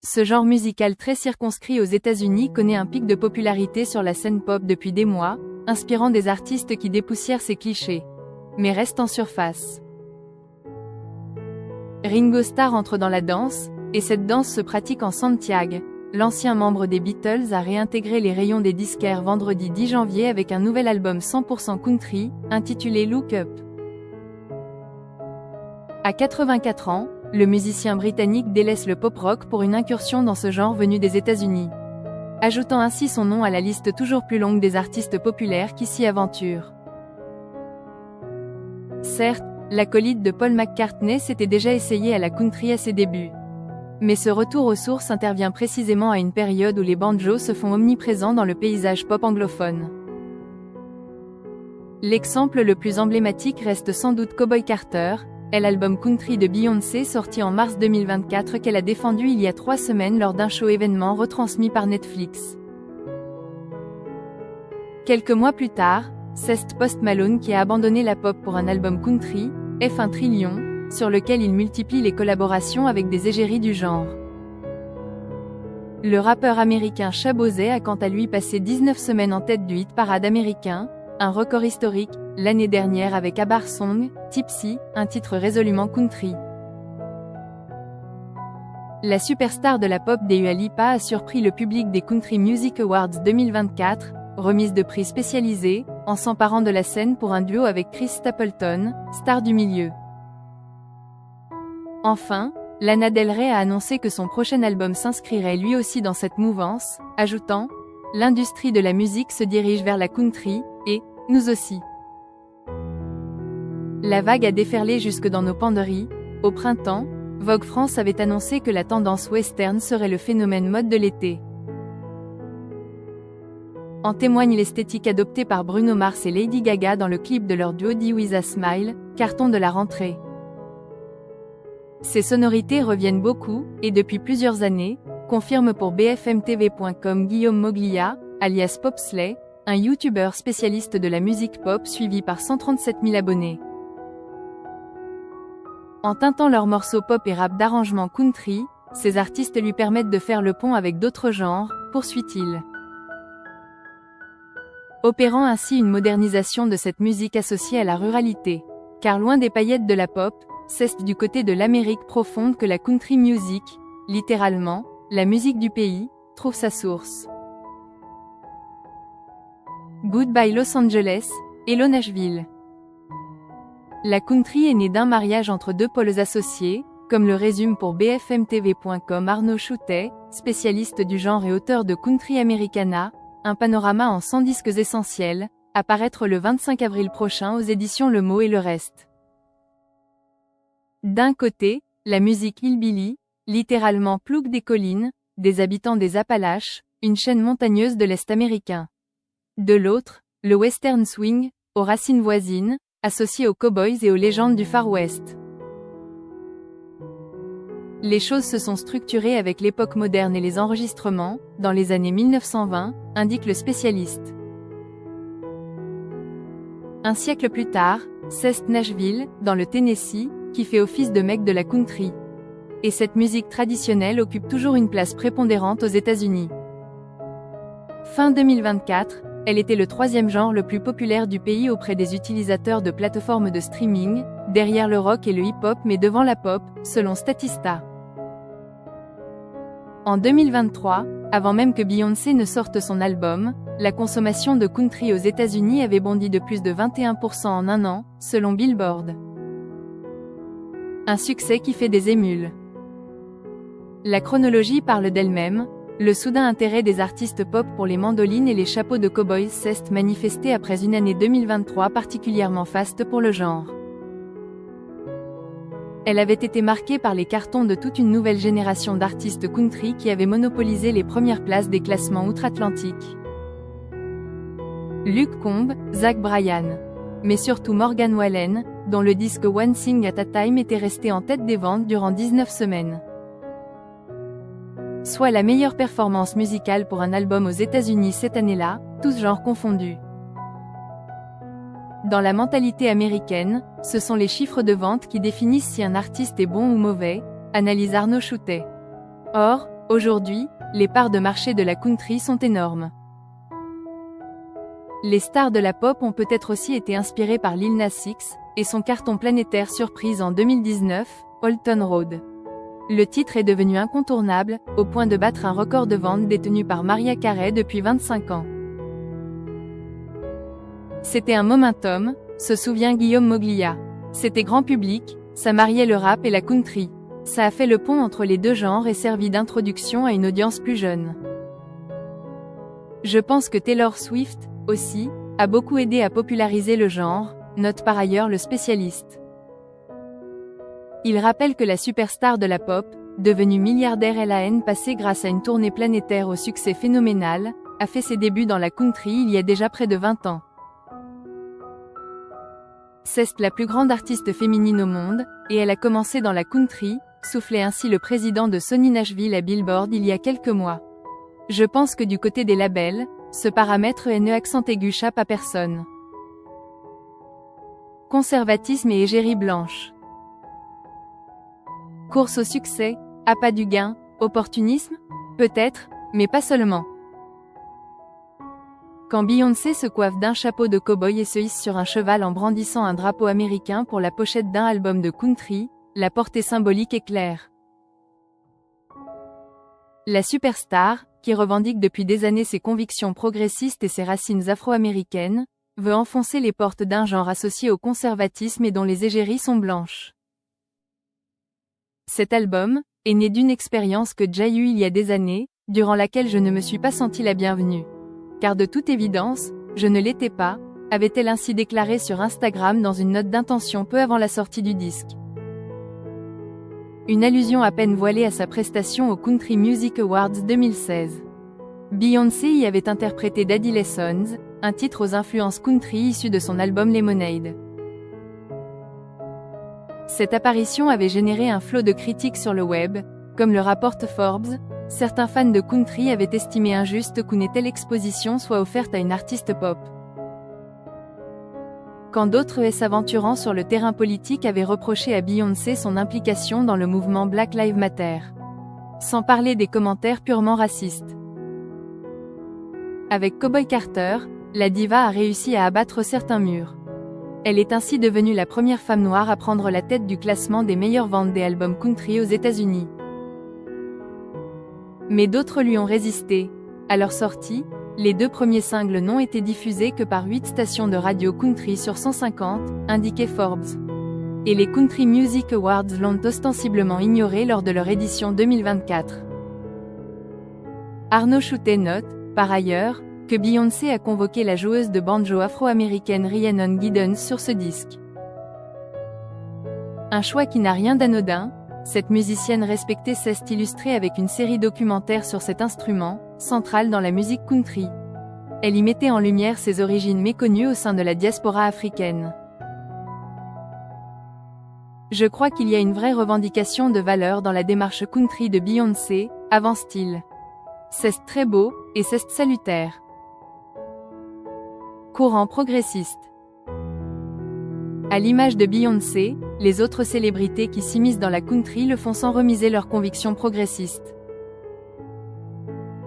Ce genre musical très circonscrit aux États-Unis connaît un pic de popularité sur la scène pop depuis des mois, inspirant des artistes qui dépoussièrent ces clichés, mais restent en surface. Ringo Starr entre dans la danse, et cette danse se pratique en Santiago. L'ancien membre des Beatles a réintégré les rayons des disquaires vendredi 10 janvier avec un nouvel album 100% country, intitulé Look Up. À 84 ans, le musicien britannique délaisse le pop-rock pour une incursion dans ce genre venu des États-Unis, ajoutant ainsi son nom à la liste toujours plus longue des artistes populaires qui s'y aventurent. Certes, l'acolyte de Paul McCartney s'était déjà essayé à la country à ses débuts. Mais ce retour aux sources intervient précisément à une période où les banjos se font omniprésents dans le paysage pop anglophone. L'exemple le plus emblématique reste sans doute Cowboy Carter, est l'album country de Beyoncé sorti en mars 2024 qu'elle a défendu il y a 3 semaines lors d'un show événement retransmis par Netflix. Quelques mois plus tard, c'est Post Malone qui a abandonné la pop pour un album country, F1 Trillion, sur lequel il multiplie les collaborations avec des égéries du genre. Le rappeur américain Shaboozey a quant à lui passé 19 semaines en tête du hit parade américain, un record historique, l'année dernière avec Abar Song, Tipsy, un titre résolument country. La superstar de la pop Dua Lipa a surpris le public des Country Music Awards 2024, remise de prix spécialisée, en s'emparant de la scène pour un duo avec Chris Stapleton, star du milieu. Enfin, Lana Del Rey a annoncé que son prochain album s'inscrirait lui aussi dans cette mouvance, ajoutant « L'industrie de la musique se dirige vers la country, et, nous aussi ». La vague a déferlé jusque dans nos penderies. Au printemps, Vogue France avait annoncé que la tendance western serait le phénomène mode de l'été. En témoigne l'esthétique adoptée par Bruno Mars et Lady Gaga dans le clip de leur duo Die With A Smile, carton de la rentrée. Ces sonorités reviennent beaucoup, et depuis plusieurs années, confirme pour BFMTV.com Guillaume Moglia, alias Popsley, un youtubeur spécialiste de la musique pop suivi par 137 000 abonnés. En teintant leurs morceaux pop et rap d'arrangement country, ces artistes lui permettent de faire le pont avec d'autres genres, poursuit-il. Opérant ainsi une modernisation de cette musique associée à la ruralité. Car loin des paillettes de la pop, c'est du côté de l'Amérique profonde que la country music, littéralement, la musique du pays, trouve sa source. Goodbye Los Angeles, Hello Nashville. La country est née d'un mariage entre deux pôles associés, comme le résume pour BFMTV.com Arnaud Choutet, spécialiste du genre et auteur de Country Americana, un panorama en 100 disques essentiels, à paraître le 25 avril prochain aux éditions Le Mot et le Reste. D'un côté, la musique hillbilly, littéralement plouc des collines, des habitants des Appalaches, une chaîne montagneuse de l'Est américain. De l'autre, le western swing, aux racines voisines, associé aux cowboys et aux légendes du Far West. Les choses se sont structurées avec l'époque moderne et les enregistrements, dans les années 1920, indique le spécialiste. Un siècle plus tard, c'est Nashville, dans le Tennessee, qui fait office de mecque de la country. Et cette musique traditionnelle occupe toujours une place prépondérante aux États-Unis. Fin 2024, elle était le 3e genre le plus populaire du pays auprès des utilisateurs de plateformes de streaming, derrière le rock et le hip-hop mais devant la pop, selon Statista. En 2023, avant même que Beyoncé ne sorte son album, la consommation de country aux États-Unis avait bondi de plus de 21% en un an, selon Billboard. Un succès qui fait des émules. La chronologie parle d'elle-même, le soudain intérêt des artistes pop pour les mandolines et les chapeaux de cow-boys s'est manifesté après une année 2023 particulièrement faste pour le genre. Elle avait été marquée par les cartons de toute une nouvelle génération d'artistes country qui avaient monopolisé les premières places des classements outre-Atlantique. Luke Combs, Zach Bryan. Mais surtout Morgan Wallen, dont le disque One Thing at a Time était resté en tête des ventes durant 19 semaines. Soit la meilleure performance musicale pour un album aux États-Unis cette année-là, tous genres confondus. Dans la mentalité américaine, ce sont les chiffres de vente qui définissent si un artiste est bon ou mauvais, analyse Arnaud Choutet. Or, Aujourd'hui, les parts de marché de la country sont énormes. Les stars de la pop ont peut-être aussi été inspirées par Lil Nas X et son carton planétaire surprise en 2019, Old Town Road. Le titre est devenu incontournable, au point de battre un record de vente détenu par Mariah Carey depuis 25 ans. C'était un momentum, se souvient Guillaume Moglia. C'était grand public, ça mariait le rap et la country. Ça a fait le pont entre les deux genres et servi d'introduction à une audience plus jeune. Je pense que Taylor Swift, aussi, a beaucoup aidé à populariser le genre, note par ailleurs le spécialiste. Il rappelle que la superstar de la pop, devenue milliardaire LAN passée grâce à une tournée planétaire au succès phénoménal, a fait ses débuts dans la country il y a déjà près de 20 ans. C'est la plus grande artiste féminine au monde, et elle a commencé dans la country, soufflait ainsi le président de Sony Nashville à Billboard il y a quelques mois. Je pense que du côté des labels, ce paramètre ne accent aigu chape à personne. Conservatisme et égérie blanche. Course au succès, appât du gain, opportunisme? Peut-être, mais pas seulement. Quand Beyoncé se coiffe d'un chapeau de cow-boy et se hisse sur un cheval en brandissant un drapeau américain pour la pochette d'un album de country, la portée symbolique est claire. La superstar, qui revendique depuis des années ses convictions progressistes et ses racines afro-américaines, veut enfoncer les portes d'un genre associé au conservatisme et dont les égéries sont blanches. Cet album est né d'une expérience que j'ai eue il y a des années, durant laquelle je ne me suis pas sentie la bienvenue. Car de toute évidence, je ne l'étais pas, avait-elle ainsi déclaré sur Instagram dans une note d'intention peu avant la sortie du disque. Une allusion à peine voilée à sa prestation aux Country Music Awards 2016. Beyoncé y avait interprété Daddy Lessons, un titre aux influences country issu de son album Lemonade. Cette apparition avait généré un flot de critiques sur le web, comme le rapporte Forbes. Certains fans de country avaient estimé injuste qu'une telle exposition soit offerte à une artiste pop. Quand d'autres s'aventurant sur le terrain politique avaient reproché à Beyoncé son implication dans le mouvement Black Lives Matter. Sans parler des commentaires purement racistes. Avec Cowboy Carter, la diva a réussi à abattre certains murs. Elle est ainsi devenue la première femme noire à prendre la tête du classement des meilleures ventes des albums country aux États-Unis. Mais d'autres lui ont résisté. À leur sortie, les 2 premiers singles n'ont été diffusés que par 8 stations de radio country sur 150, indiquait Forbes. Et les Country Music Awards l'ont ostensiblement ignoré lors de leur édition 2024. Arnaud Choutet note, par ailleurs, que Beyoncé a convoqué la joueuse de banjo afro-américaine Rhiannon Giddens sur ce disque. Un choix qui n'a rien d'anodin. Cette musicienne respectée s'est illustrée avec une série documentaire sur cet instrument, central dans la musique country. Elle y mettait en lumière ses origines méconnues au sein de la diaspora africaine. Je crois qu'il y a une vraie revendication de valeur dans la démarche country de Beyoncé, avance-t-il. C'est très beau, et c'est salutaire. Courant progressiste. À l'image de Beyoncé, les autres célébrités qui s'immiscent dans la country le font sans remiser leurs convictions progressistes.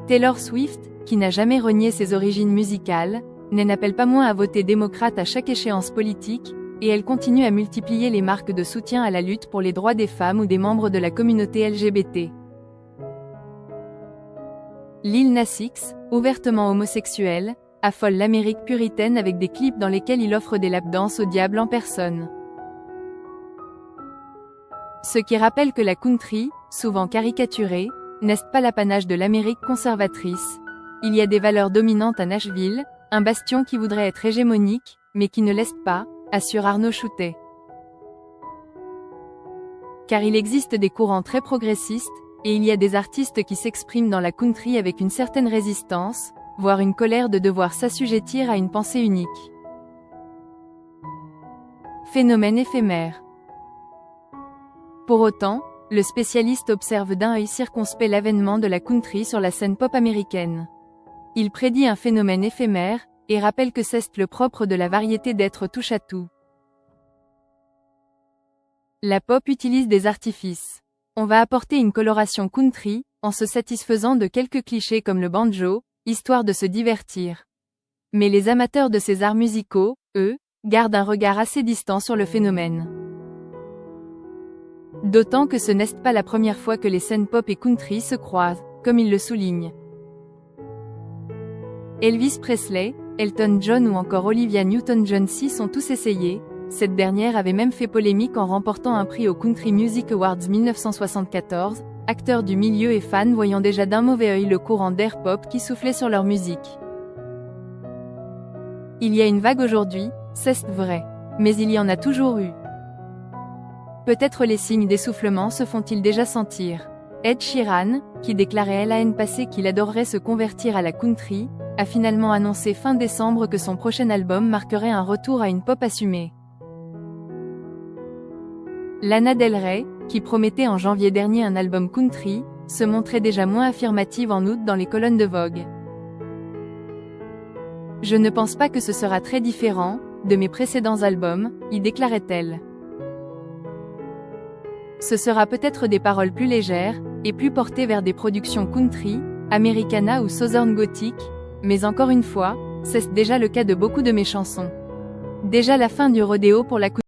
Taylor Swift, qui n'a jamais renié ses origines musicales, n'appelle pas moins à voter démocrate à chaque échéance politique, et elle continue à multiplier les marques de soutien à la lutte pour les droits des femmes ou des membres de la communauté LGBT. Lil Nas X, ouvertement homosexuel, affole l'Amérique puritaine avec des clips dans lesquels il offre des lap-dances au diable en personne. Ce qui rappelle que la country, souvent caricaturée, n'est pas l'apanage de l'Amérique conservatrice. Il y a des valeurs dominantes à Nashville, un bastion qui voudrait être hégémonique, mais qui ne l'est pas, assure Arnaud Choutet. Car il existe des courants très progressistes, et il y a des artistes qui s'expriment dans la country avec une certaine résistance, voire une colère de devoir s'assujettir à une pensée unique. Phénomène éphémère. Pour autant, le spécialiste observe d'un œil circonspect l'avènement de la country sur la scène pop américaine. Il prédit un phénomène éphémère, et rappelle que c'est le propre de la variété d'être touche-à-tout. La pop utilise des artifices. On va apporter une coloration country, en se satisfaisant de quelques clichés comme le banjo, histoire de se divertir. Mais les amateurs de ces arts musicaux, eux, gardent un regard assez distant sur le phénomène. D'autant que ce n'est pas la première fois que les scènes pop et country se croisent, comme il le souligne. Elvis Presley, Elton John ou encore Olivia Newton-John s'y sont tous essayés. Cette dernière avait même fait polémique en remportant un prix aux Country Music Awards 1974, acteurs du milieu et fans voyant déjà d'un mauvais œil le courant d'air pop qui soufflait sur leur musique. Il y a une vague aujourd'hui, c'est vrai. Mais il y en a toujours eu. Peut-être les signes d'essoufflement se font-ils déjà sentir. Ed Sheeran, qui déclarait l'année passée qu'il adorerait se convertir à la country, a finalement annoncé fin décembre que son prochain album marquerait un retour à une pop assumée. Lana Del Rey, qui promettait en janvier dernier un album country, se montrait déjà moins affirmative en août dans les colonnes de Vogue. Je ne pense pas que ce sera très différent de mes précédents albums, y déclarait-elle. Ce sera peut-être des paroles plus légères, et plus portées vers des productions country, Americana ou Southern Gothic, mais encore une fois, c'est déjà le cas de beaucoup de mes chansons. Déjà la fin du rodéo pour la country.